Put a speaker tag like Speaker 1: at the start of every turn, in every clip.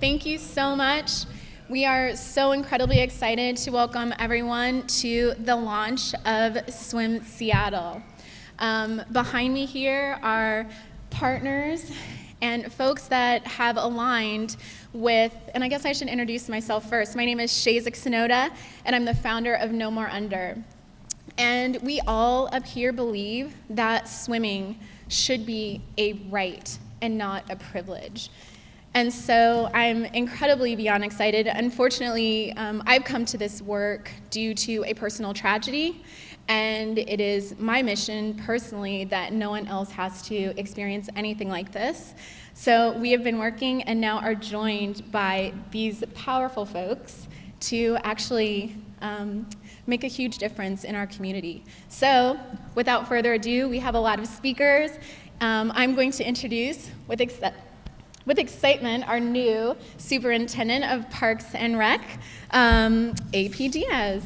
Speaker 1: Thank you so much. We are so incredibly excited to welcome everyone to the launch of Swim Seattle. Behind me here are partners and folks that have aligned with, and I guess I should introduce myself first. My name is Chezik Tsunoda, and I'm the founder of No More Under. And we all up here believe that swimming should be a right and not a privilege. And so I'm incredibly beyond excited. Unfortunately, I've come to this work due to a personal tragedy, and it is my mission personally that no one else has to experience anything like this. So we have been working and now are joined by these powerful folks to actually make a huge difference in our community. So without further ado, we have a lot of speakers. I'm going to introduce, with excitement, our new Superintendent of Parks and Rec, AP Diaz.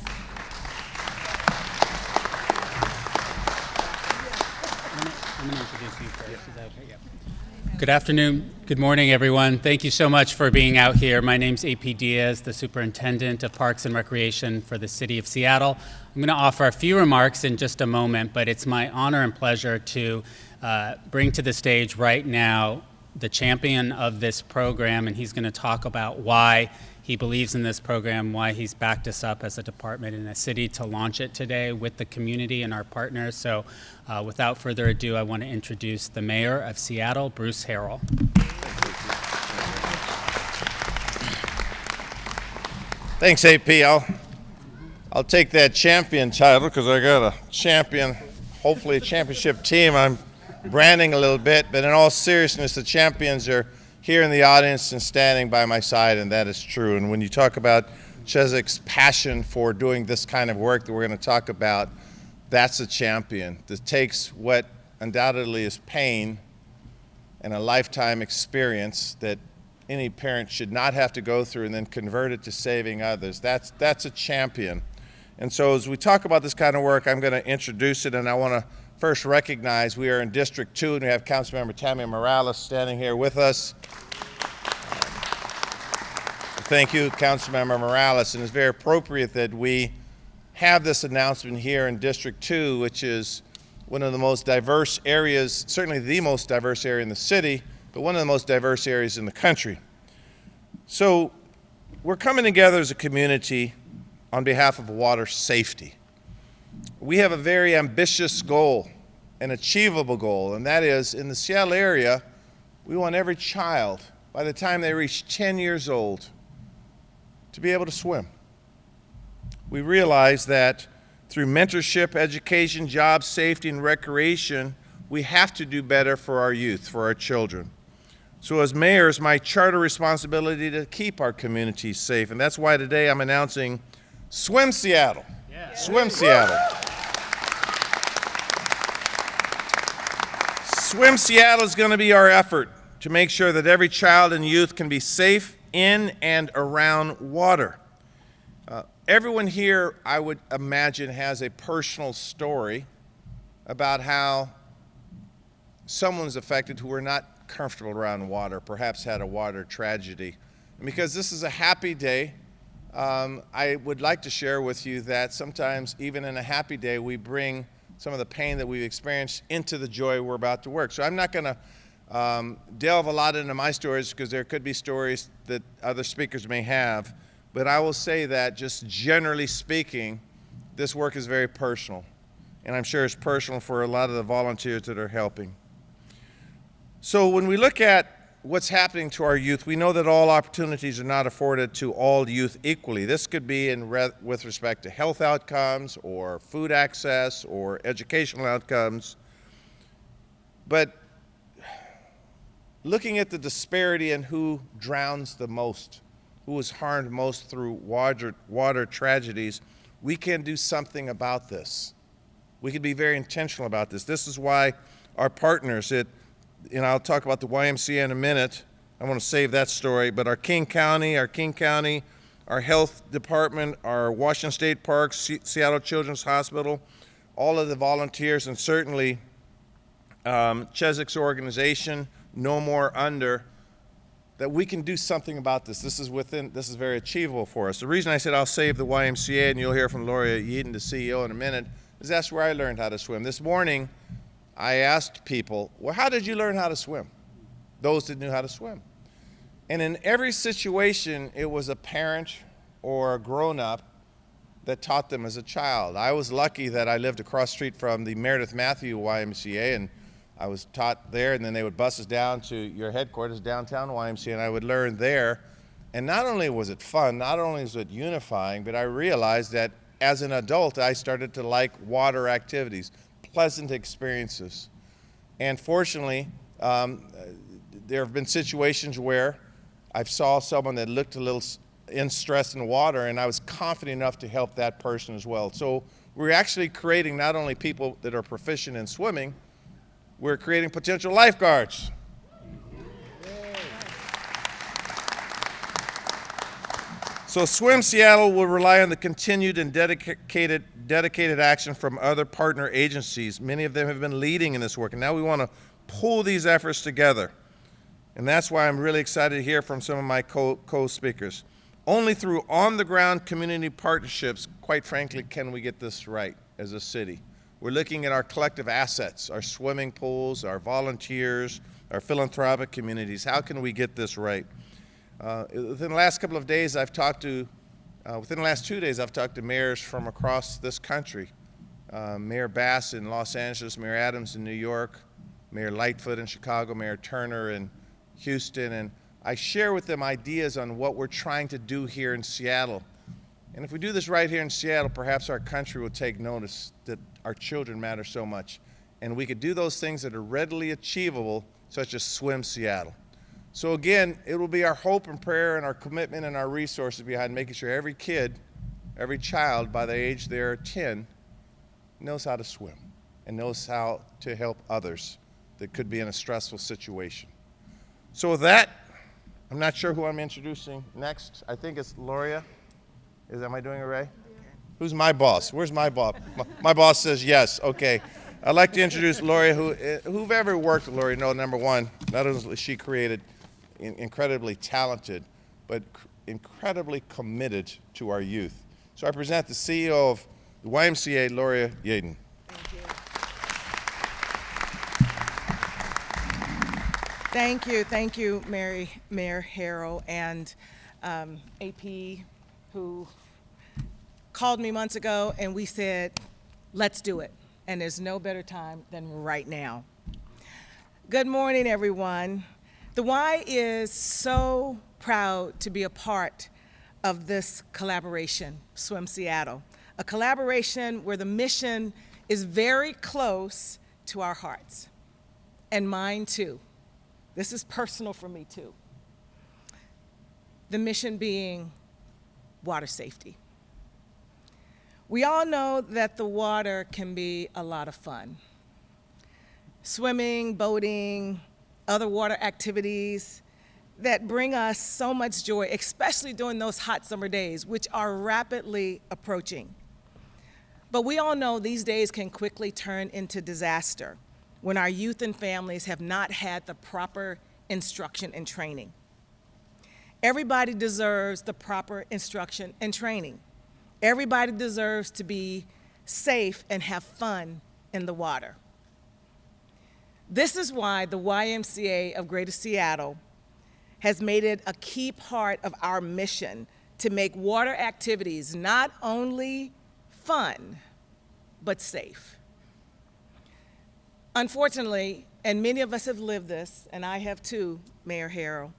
Speaker 2: I'm going to introduce you first. Is that okay? Yeah. Good afternoon. Good morning, everyone. Thank you so much for being out here. My name's AP Diaz, the Superintendent of Parks and Recreation for the City of Seattle. I'm going to offer a few remarks in just a moment, but it's my honor and pleasure to bring to the stage right now the champion of this program, and he's going to talk about why he believes in this program, why he's backed us up as a department in the city to launch it today with the community and our partners. So without further adu, I want to introduce the Mayor of Seattle, Bruce Harrell.
Speaker 3: Thanks, AP. I'll take that champion title because I got a champion, hopefully a championship team. I'm branding a little bit, but in all seriousness, the champions are here in the audience and standing by my side, and that is true. And when you talk about Chezik's passion for doing this kind of work that we're going to talk about, that's a champion that takes what undoubtedly is pain and a lifetime experience that any parent should not have to go through and then convert it to saving others. That's a champion. And so as we talk about this kind of work, I'm going to introduce it, and I want to first recognize we are in District 2, and we have Councilmember Tammy Morales standing here with us. Thank you, Councilmember Morales, and it's very appropriate that we have this announcement here in District 2, which is one of the most diverse areas, certainly the most diverse area in the city, but one of the most diverse areas in the country. So we're coming together as a community on behalf of water safety. We have a very ambitious goal, an achievable goal, and that is in the Seattle area, we want every child, by the time they reach 10 years old, to be able to swim. We realize that through mentorship, education, job safety, and recreation, we have to do better for our youth, for our children. So as mayor, it's my charter responsibility to keep our communities safe, and that's why today I'm announcing Swim Seattle. Yeah. Swim Seattle. Swim Seattle is going to be our effort to make sure that every child and youth can be safe in and around water. Everyone here, I would imagine, has a personal story about how someone's affected who were not comfortable around water, perhaps had a water tragedy. And because this is a happy day, I would like to share with you that sometimes, even in a happy day, we bring some of the pain that we've experienced into the joy we're about to work. So I'm not going to delve a lot into my stories because there could be stories that other speakers may have, but I will say that just generally speaking, this work is very personal, and I'm sure it's personal for a lot of the volunteers that are helping. So when we look at what's happening to our youth, we know that all opportunities are not afforded to all youth equally. This could be with respect to health outcomes or food access or educational outcomes. But looking at the disparity in who drowns the most, who is harmed most through water tragedies, we can do something about this. We can be very intentional about this. This is why our partners I'll talk about the YMCA in a minute. I want to save that story, but our King County, our health department, our Washington State Parks, Seattle Children's Hospital, all of the volunteers, and certainly Chezik's organization, No More Under, that we can do something about this. This is very achievable for us. The reason I said I'll save the YMCA, and you'll hear from Loria, Yeadon, the CEO, in a minute, is that's where I learned how to swim. This morning, I asked people, well, how did you learn how to swim? Those that knew how to swim. And in every situation, it was a parent or a grown-up that taught them as a child. I was lucky that I lived across the street from the Meredith Matthew YMCA, and I was taught there, and then they would bus us down to your headquarters, downtown YMCA, and I would learn there. And not only was it fun, not only was it unifying, but I realized that as an adult, I started to like water activities, pleasant experiences. And fortunately, there have been situations where I've saw someone that looked a little in stress in water, and I was confident enough to help that person as well. So we're actually creating not only people that are proficient in swimming, we're creating potential lifeguards. So Swim Seattle will rely on the continued and dedicated action from other partner agencies. Many of them have been leading in this work, and now we want to pull these efforts together. And that's why I'm really excited to hear from some of my co-speakers. Only through on-the-ground community partnerships, quite frankly, can we get this right as a city. We're looking at our collective assets, our swimming pools, our volunteers, our philanthropic communities. How can we get this right? Within the last couple of days, within the last 2 days, I've talked to mayors from across this country. Mayor Bass in Los Angeles, Mayor Adams in New York, Mayor Lightfoot in Chicago, Mayor Turner in Houston, and I share with them ideas on what we're trying to do here in Seattle. And if we do this right here in Seattle, perhaps our country will take notice that our children matter so much. And we could do those things that are readily achievable, such as Swim Seattle. So again, it will be our hope and prayer and our commitment and our resources behind making sure every kid, every child by the age they're 10 knows how to swim and knows how to help others that could be in a stressful situation. So with that, I'm not sure who I'm introducing next. I think it's Loria. Am I doing it right? Who's my boss? Where's my boss? My boss says yes. Okay. I'd like to introduce Loria. Who've ever worked with Loria know, number one, not only is she created incredibly talented, but incredibly committed to our youth. So I present the CEO of the YMCA, Loria Yeadon.
Speaker 4: Thank you, Mayor Harrell, and AP, who called me months ago, and we said, let's do it. And there's no better time than right now. Good morning, everyone. The Y is so proud to be a part of this collaboration, Swim Seattle, a collaboration where the mission is very close to our hearts, and mine too. This is personal for me too. The mission being water safety. We all know that the water can be a lot of fun. Swimming, boating, other water activities that bring us so much joy, especially during those hot summer days, which are rapidly approaching. But we all know these days can quickly turn into disaster when our youth and families have not had the proper instruction and training. Everybody deserves the proper instruction and training. Everybody deserves to be safe and have fun in the water. This is why the YMCA of Greater Seattle has made it a key part of our mission to make water activities not only fun, but safe. Unfortunately, and many of us have lived this, and I have too, Mayor Harrell,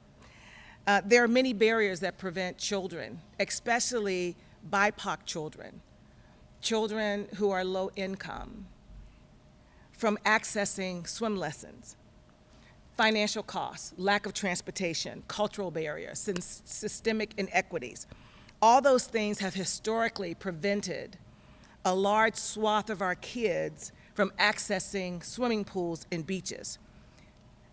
Speaker 4: there are many barriers that prevent children, especially BIPOC children, children who are low income, from accessing swim lessons. Financial costs, lack of transportation, cultural barriers, and systemic inequities. All those things have historically prevented a large swath of our kids from accessing swimming pools and beaches.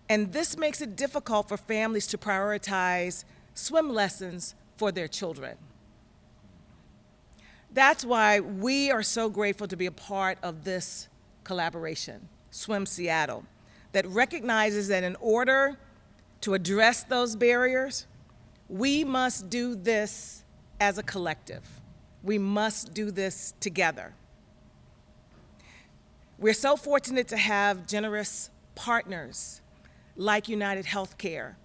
Speaker 4: And this makes it difficult for families to prioritize swim lessons for their children. That's why we are so grateful to be a part of this collaboration, Swim Seattle, that recognizes that in order to address those barriers, we must do this as a collective. We must do this together. We're so fortunate to have generous partners like United Healthcare,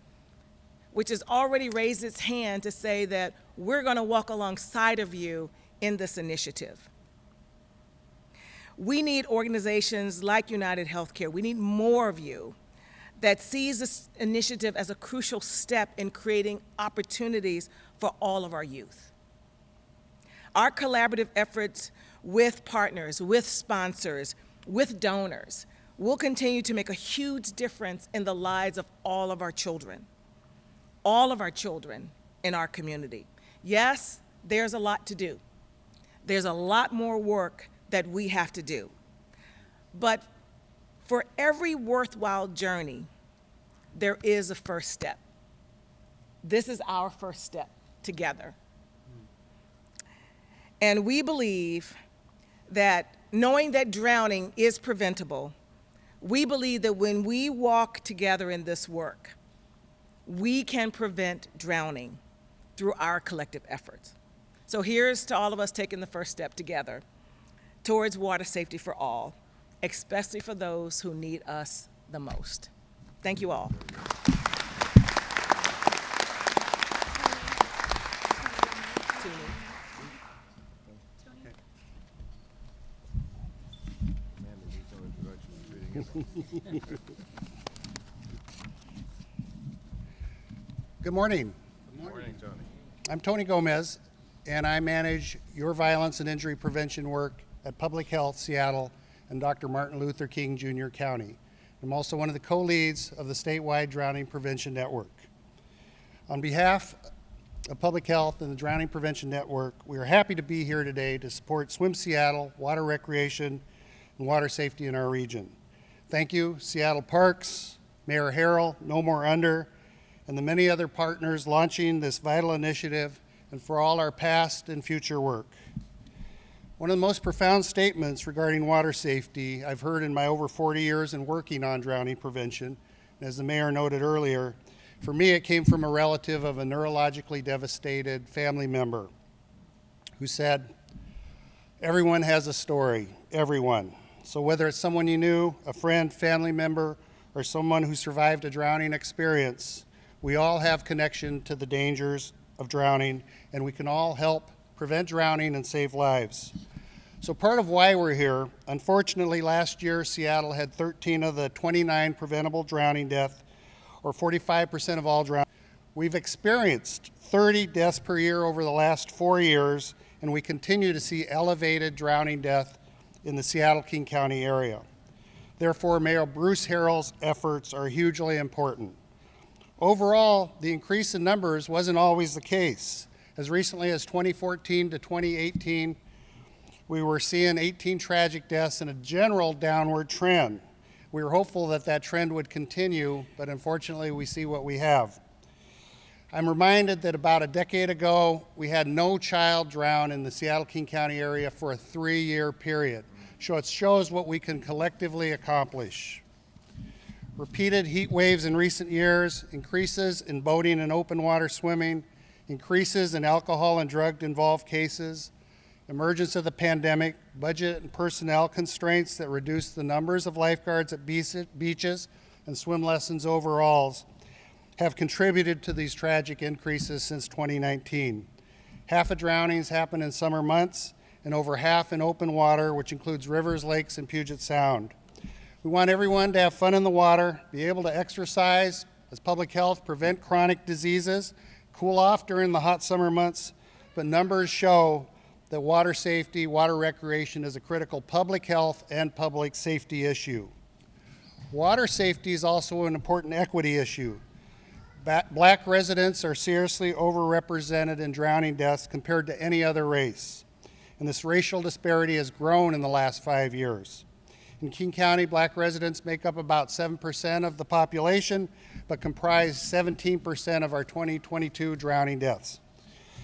Speaker 4: which has already raised its hand to say that we're going to walk alongside of you in this initiative. We need organizations like United Healthcare. We need more of you that sees this initiative as a crucial step in creating opportunities for all of our youth. Our collaborative efforts with partners, with sponsors, with donors will continue to make a huge difference in the lives of all of our children in our community. Yes, there's a lot to do. There's a lot more work that we have to do. But for every worthwhile journey, there is a first step. This is our first step together. And we believe that knowing that drowning is preventable, we believe that when we walk together in this work, we can prevent drowning through our collective efforts. So here's to all of us taking the first step together towards water safety for all, especially for those who need us the most. Thank you all.
Speaker 5: Good morning.
Speaker 3: Good morning, Tony.
Speaker 5: I'm Tony Gomez, and I manage your violence and injury prevention work at Public Health Seattle and Dr. Martin Luther King Jr. County. I'm also one of the co-leads of the statewide Drowning Prevention Network. On behalf of Public Health and the Drowning Prevention Network, we are happy to be here today to support Swim Seattle, water recreation, and water safety in our region. Thank you, Seattle Parks, Mayor Harrell, No More Under, and the many other partners launching this vital initiative, and for all our past and future work. One of the most profound statements regarding water safety I've heard in my over 40 years in working on drowning prevention, and as the mayor noted earlier, for me it came from a relative of a neurologically devastated family member who said, "Everyone has a story, everyone. So whether it's someone you knew, a friend, family member, or someone who survived a drowning experience, we all have connection to the dangers of drowning, and we can all help prevent drowning and save lives." So part of why we're here, unfortunately last year Seattle had 13 of the 29 preventable drowning deaths, or 45% of all drowning. We've experienced 30 deaths per year over the last 4 years, and we continue to see elevated drowning death in the Seattle-King County area. Therefore, Mayor Bruce Harrell's efforts are hugely important. Overall, the increase in numbers wasn't always the case. As recently as 2014 to 2018, we were seeing 18 tragic deaths and a general downward trend. We were hopeful that that trend would continue, but unfortunately we see what we have. I'm reminded that about a decade ago, we had no child drown in the Seattle-King County area for a 3-year period. So it shows what we can collectively accomplish. Repeated heat waves in recent years, increases in boating and open water swimming, increases in alcohol and drug-involved cases, emergence of the pandemic, budget and personnel constraints that reduce the numbers of lifeguards at beaches and swim lessons overalls have contributed to these tragic increases since 2019. Half of drownings happen in summer months and over half in open water, which includes rivers, lakes, and Puget Sound. We want everyone to have fun in the water, be able to exercise as public health, prevent chronic diseases, cool off during the hot summer months, but numbers show that water safety, water recreation is a critical public health and public safety issue. Water safety is also an important equity issue. Black residents are seriously overrepresented in drowning deaths compared to any other race, and this racial disparity has grown in the last 5 years. In King County, black residents make up about 7% of the population, but comprise 17% of our 2022 drowning deaths.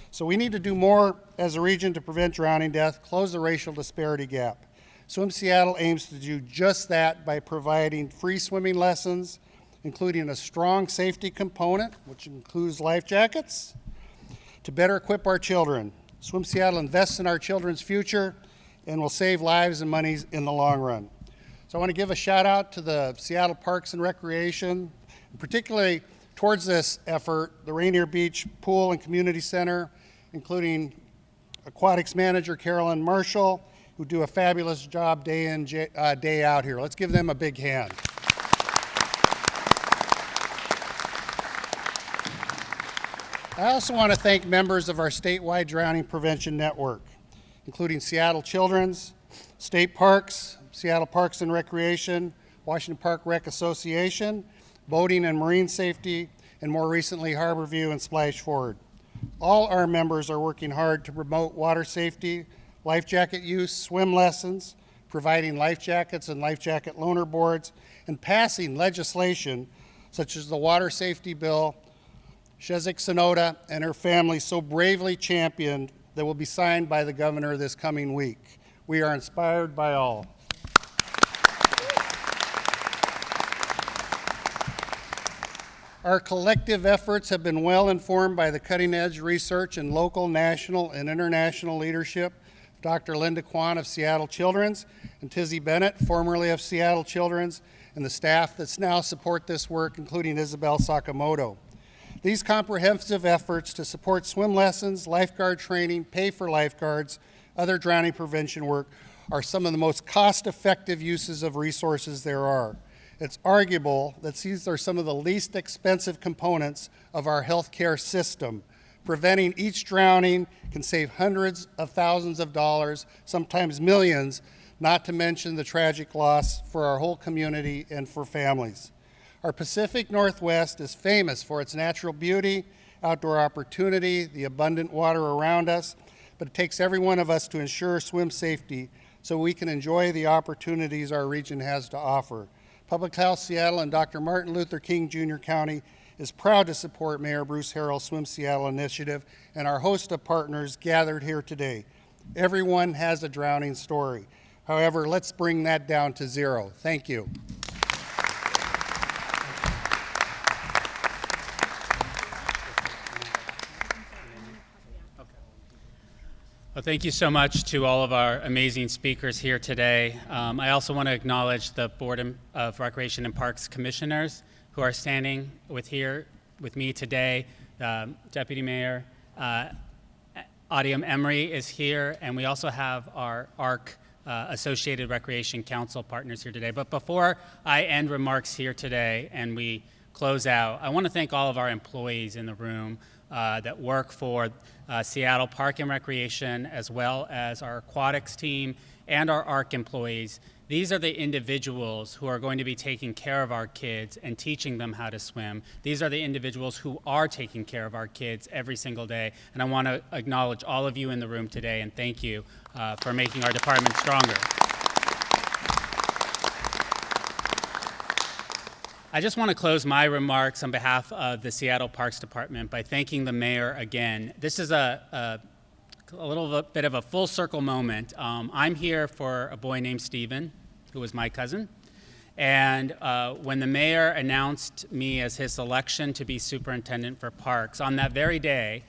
Speaker 5: So we need to do more as a region to prevent drowning death, close the racial disparity gap. Swim Seattle aims to do just that by providing free swimming lessons, including a strong safety component, which includes life jackets, to better equip our children. Swim Seattle invests in our children's future and will save lives and money in the long run. So I want to give a shout out to the Seattle Parks and Recreation, particularly towards this effort, the Rainier Beach Pool and Community Center, including Aquatics Manager Carolyn Marshall, who do a fabulous job day in, day out here. Let's give them a big hand. I also want to thank members of our statewide drowning prevention network, including Seattle Children's, State Parks, Seattle Parks and Recreation, Washington Park Rec Association, Boating and Marine Safety, and more recently Harborview and Splash Forward. All our members are working hard to promote water safety, life jacket use, swim lessons, providing life jackets and life jacket loaner boards, and passing legislation such as the Water Safety Bill Chezik Tsunoda and her family so bravely championed that will be signed by the governor this coming week. We are inspired by all. Our collective efforts have been well informed by the cutting-edge research and local, national, and international leadership of Dr. Linda Kwan of Seattle Children's and Tizzy Bennett, formerly of Seattle Children's, and the staff that now support this work, including Isabel Sakamoto. These comprehensive efforts to support swim lessons, lifeguard training, pay for lifeguards, other drowning prevention work are some of the most cost-effective uses of resources there are. It's arguable that these are some of the least expensive components of our healthcare system. Preventing each drowning can save hundreds of thousands of dollars, sometimes millions, not to mention the tragic loss for our whole community and for families. Our Pacific Northwest is famous for its natural beauty, outdoor opportunity, the abundant water around us, but it takes every one of us to ensure swim safety so we can enjoy the opportunities our region has to offer. Public Health Seattle and Dr. Martin Luther King Jr. County is proud to support Mayor Bruce Harrell's Swim Seattle initiative and our host of partners gathered here today. Everyone has a drowning story. However, let's bring that down to zero. Thank you.
Speaker 2: Well, thank you so much to all of our amazing speakers here today. I also want to acknowledge the Board of Recreation and Parks Commissioners who are standing with me today. Deputy Mayor Audium Emery is here, and we also have our ARC Associated Recreation Council partners here today. But before I end remarks here today and we close out, I want to thank all of our employees in the room that work for Seattle Park and Recreation, as well as our aquatics team and our ARC employees. These are the individuals who are going to be taking care of our kids and teaching them how to swim. These are the individuals who are taking care of our kids every single day. And I want to acknowledge all of you in the room today and thank you for making our department stronger. I just want to close my remarks on behalf of the Seattle Parks Department by thanking the mayor again. This is a little bit of a full circle moment. I'm here for a boy named Steven, who was my cousin. And when the mayor announced me as his selection to be superintendent for parks, on that very day,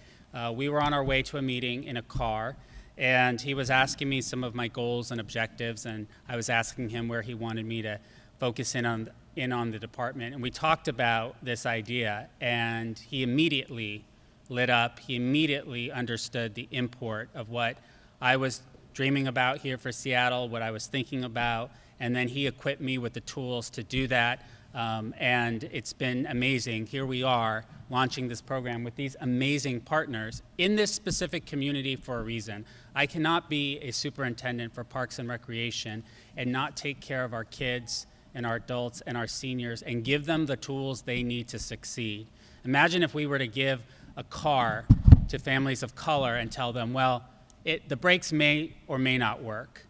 Speaker 2: we were on our way to a meeting in a car, and he was asking me some of my goals and objectives, and I was asking him where he wanted me to focus in on the department. And we talked about this idea, and he immediately lit up. He immediately understood the import of what I was dreaming about here for Seattle, what I was thinking about, and then he equipped me with the tools to do that. And it's been amazing. Here we are launching this program with these amazing partners in this specific community for a reason. I cannot be a superintendent for Parks and Recreation and not take care of our kids and our adults and our seniors and give them the tools they need to succeed. Imagine if we were to give a car to families of color and tell them, well, the brakes may or may not work.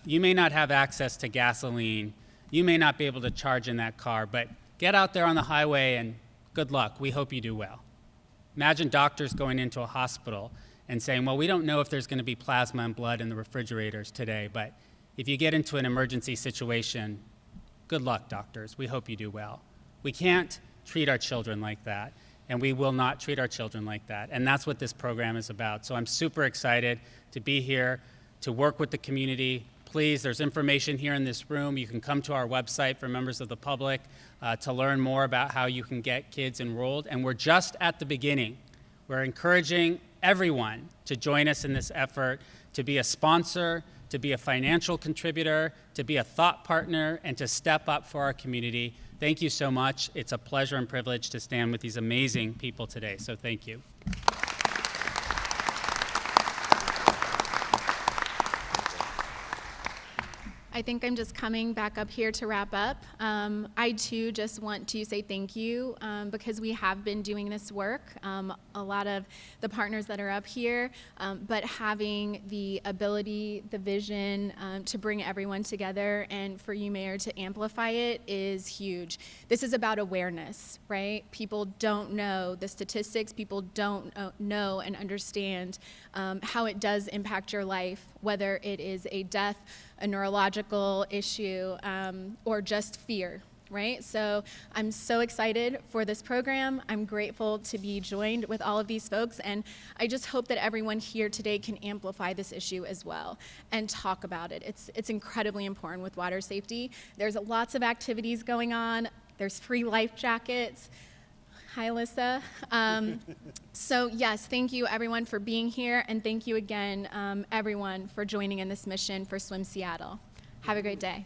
Speaker 2: You may not have access to gasoline. You may not be able to charge in that car, but get out there on the highway and good luck. We hope you do well. Imagine doctors going into a hospital and saying, well, we don't know if there's going to be plasma and blood in the refrigerators today, but if you get into an emergency situation, good luck, doctors. We hope you do well. We can't treat our children like that, and we will not treat our children like that. And that's what this program is about. So I'm super excited to be here, to work with the community. Please, there's information here in this room. You can come to our website for members of the public to learn more about how you can get kids enrolled. And we're just at the beginning. We're encouraging everyone to join us in this effort, to be a sponsor, to be a financial contributor, to be a thought partner, and to step up for our community. Thank you so much. It's a pleasure and privilege to stand with these amazing people today, so thank you.
Speaker 1: I think I'm just coming back up here to wrap up. I too just want to say thank you because we have been doing this work, a lot of the partners that are up here, but having the ability, the vision to bring everyone together and for you, Mayor, to amplify it is huge. This is about awareness, right? People don't know the statistics, people don't know and understand how it does impact your life, whether it is a death, a neurological issue, or just fear, right? So I'm so excited for this program. I'm grateful to be joined with all of these folks, and I just hope that everyone here today can amplify this issue as well and talk about it. It's incredibly important with water safety. There's lots of activities going on. There's free life jackets. Hi, Alyssa. So yes, thank you everyone for being here, and thank you again, everyone, for joining in this mission for Swim Seattle. Have a great day.